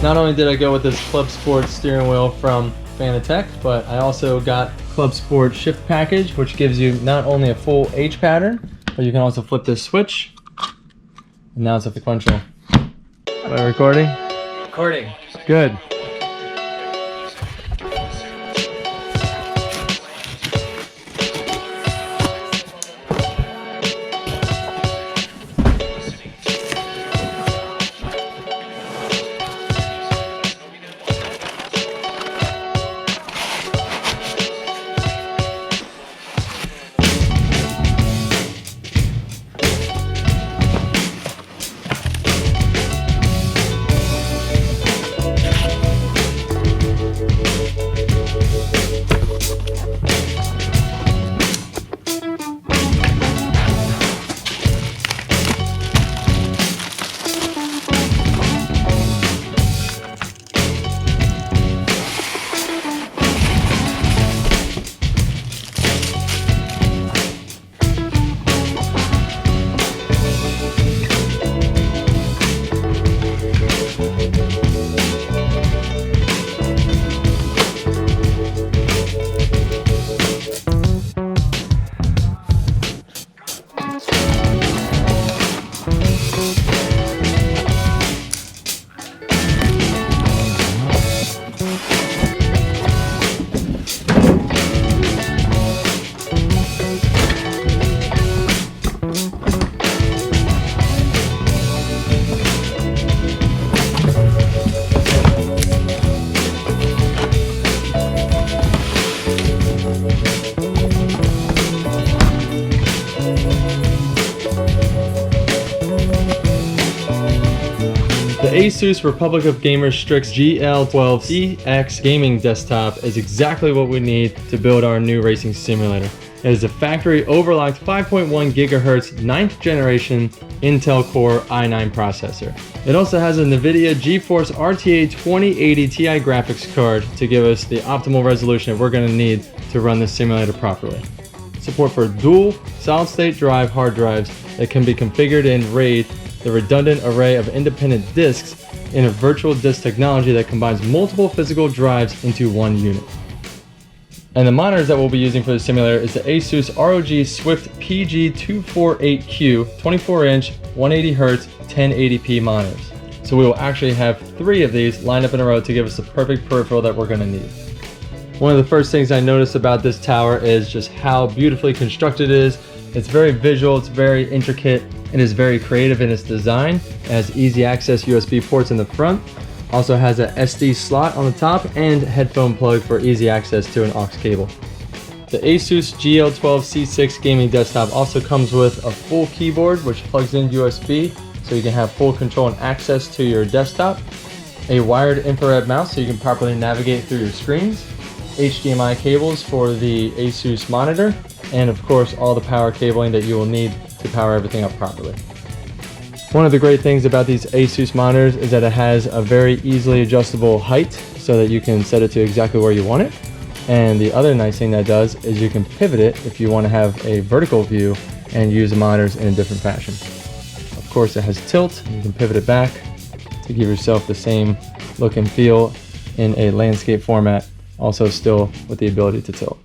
Not only did I go with this Club Sport steering wheel from FANATEC, but I also got Club Sport shift package, which gives you not only a full H pattern, but you can also flip this switch. And now it's a sequential. Am I recording? Recording. Good. The ASUS Republic of Gamers Strix GL12CX gaming desktop is exactly what we need to build our new racing simulator. It is a factory overclocked 5.1 GHz 9th generation Intel Core i9 processor. It also has a NIVIDIA GeForce RTA 2080 Ti graphics card to give us the optimal resolution that we're going to need to run this simulator properly. Support for dual solid-state drive hard drives that can be configured in RAID, the redundant array of independent disks, in a virtual disk technology that combines multiple physical drives into one unit. And the monitors that we'll be using for the simulator is the ASUS ROG Swift PG248Q 24-inch 180Hz 1080p monitors. So we will actually have 3 of these lined up in a row to give us the perfect peripheral that we're going to need. One of the first things I noticed about this tower is just how beautifully constructed it is. It's very visual, it's very intricate, it is very creative in its design. It has easy access USB ports in the front, also has a SD slot on the top and headphone plug for easy access to an aux cable. The ASUS GL12CX gaming desktop also comes with a full keyboard which plugs in USB so you can have full control and access to your desktop, a wired infrared mouse so you can properly navigate through your screens, HDMI cables for the ASUS monitor, and of course all the power cabling that you will need to power everything up properly. One of the great things about these ASUS monitors is that it has a very easily adjustable height so that you can set it to exactly where you want it. And the other nice thing that does is you can pivot it if you want to have a vertical view and use the monitors in a different fashion. Of course it has tilt, you can pivot it back to give yourself the same look and feel in a landscape format, also still with the ability to tilt.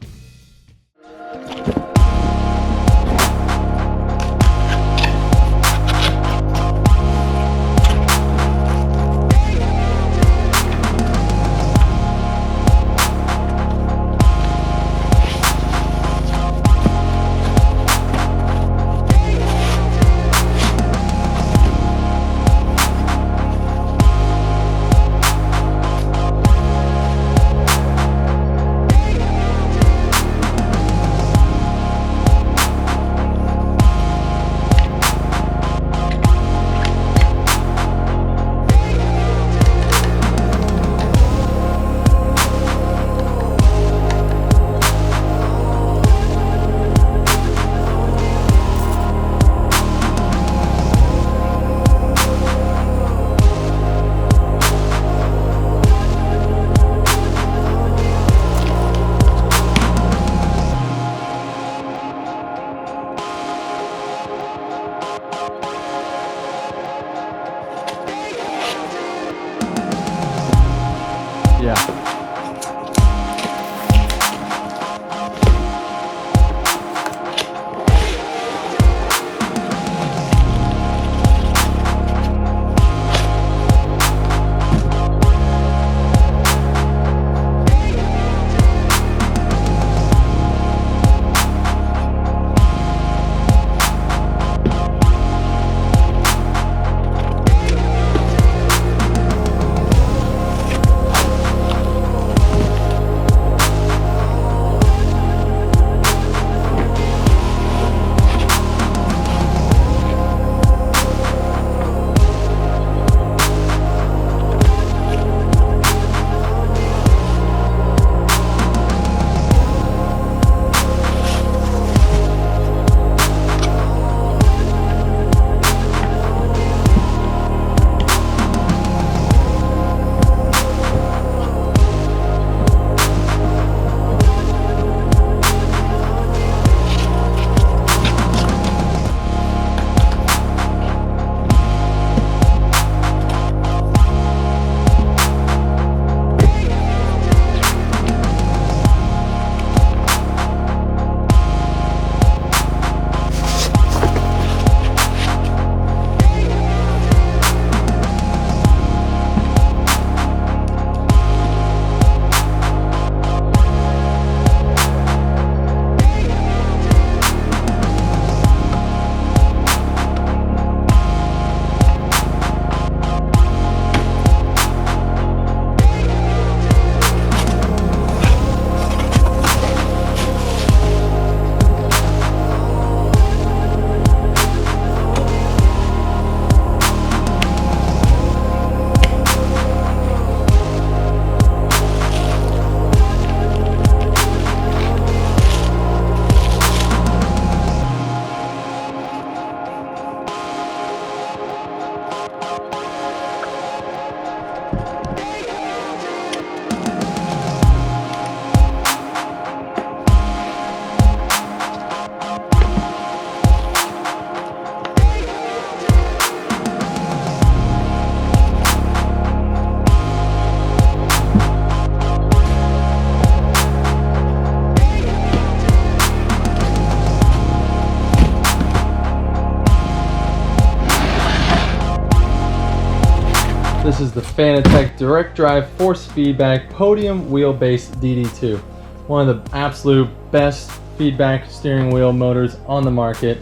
is the FANATEC direct drive force feedback podium wheelbase DD2. One of the absolute best feedback steering wheel motors on the market,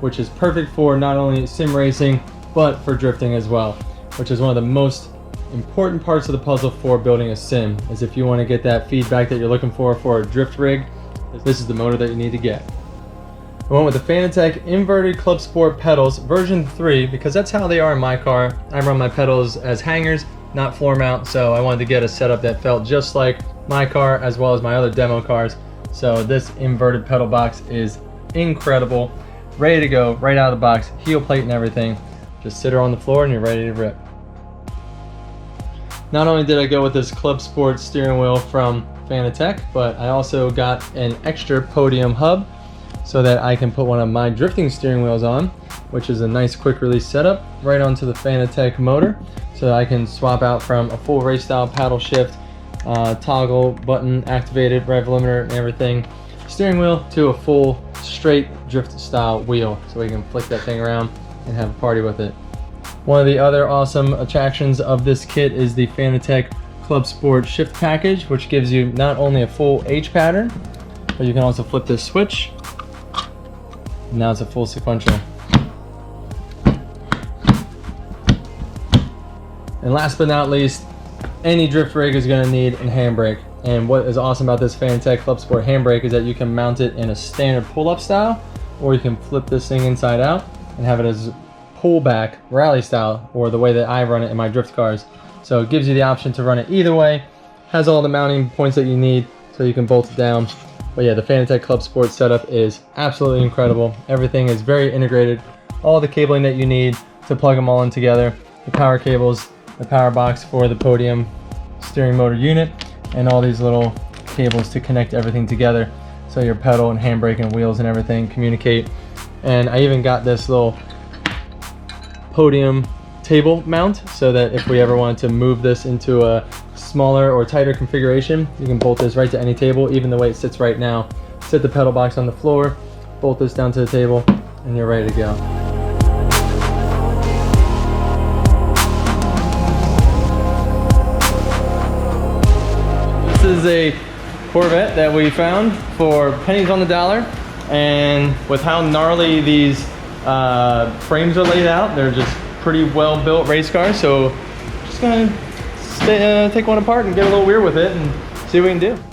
which is perfect for not only sim racing, but for drifting as well, which is one of the most important parts of the puzzle for building a sim, is if you want to get that feedback that you're looking for a drift rig, this is the motor that you need to get. I went with the FANATEC inverted club sport pedals version 3 because that's how they are in my car. I run my pedals as hangers, not floor mount, so I wanted to get a setup that felt just like my car as well as my other demo cars. So this inverted pedal box is incredible, ready to go right out of the box, heel plate and everything. Just sit her on the floor and you're ready to rip. Not only did I go with this club sport steering wheel from FANATEC, but I also got an extra podium hub so that I can put one of my drifting steering wheels on, which is a nice quick release setup right onto the FANATEC motor, so that I can swap out from a full race style paddle shift, toggle button activated rev limiter and everything steering wheel to a full straight drift style wheel, so we can flick that thing around and have a party with it. One of the other awesome attractions of this kit is the FANATEC Club Sport shift package, which gives you not only a full H pattern, but you can also flip this switch. Now it's a full sequential. And last but not least, any drift rig is going to need a handbrake. And what is awesome about this FANATEC Club Sport handbrake is that you can mount it in a standard pull-up style, or you can flip this thing inside out and have it as pullback rally style, or the way that I run it in my drift cars. So it gives you the option to run it either way. Has all the mounting points that you need so you can bolt it down. But yeah, the FANATEC Club Sport setup is absolutely incredible. Everything is very integrated. All the cabling that you need to plug them all in together. The power cables, the power box for the podium steering motor unit, and all these little cables to connect everything together so your pedal and handbrake and wheels and everything communicate. And I even got this little podium table mount so that if we ever wanted to move this into a smaller or tighter configuration, you can bolt this right to any table, even the way it sits right now. Sit the pedal box on the floor, bolt this down to the table, and you're ready to go. This is a Corvette that we found for pennies on the dollar, and with how gnarly these frames are laid out, they're just pretty well built race cars. So just gonna take one apart and get a little weird with it and see what we can do.